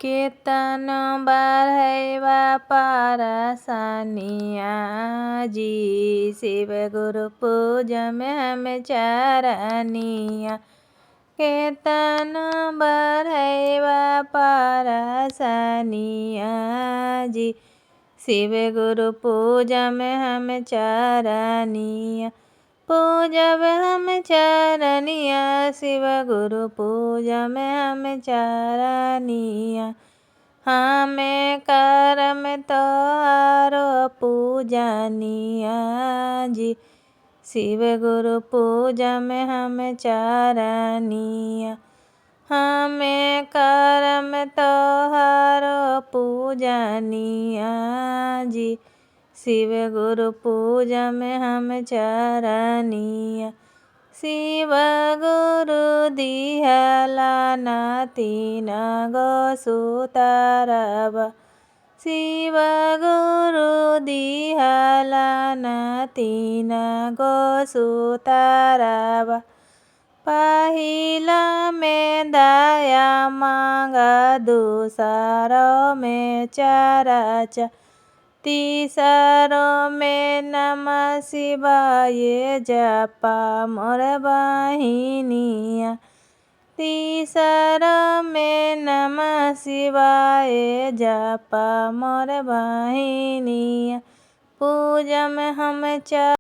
कीर्तन बढ़ैवा पारसनिया जी, शिव गुरु पूजा में हम चरनिया। कीर्तन बढ़ैवा पारसनिया जी, शिव गुरु पूजा में हम चरनिया। पूजब हम चरनिया, शिव गुरु पूजा में हम चरनिया। हमें करम तोहारो पूजनिया जी, शिव गुरु पूजा में हम चरनिया। हमें करम तोहारो पूजनिया जी, शिव गुरु पूजा में हम चरनिया। शिव गुरु दिहला ना तीन गो सुतरबा, शिव गुरु दिहला ना तीन गो सुतरबा। पहिला में दया मांगा, दूसरों में चर्चा, तीसरों में नमः शिवाय जपा मोर बहिनिया। तीसरों में नमः शिवाय जपा मोर बहिनिया। पूजा में हम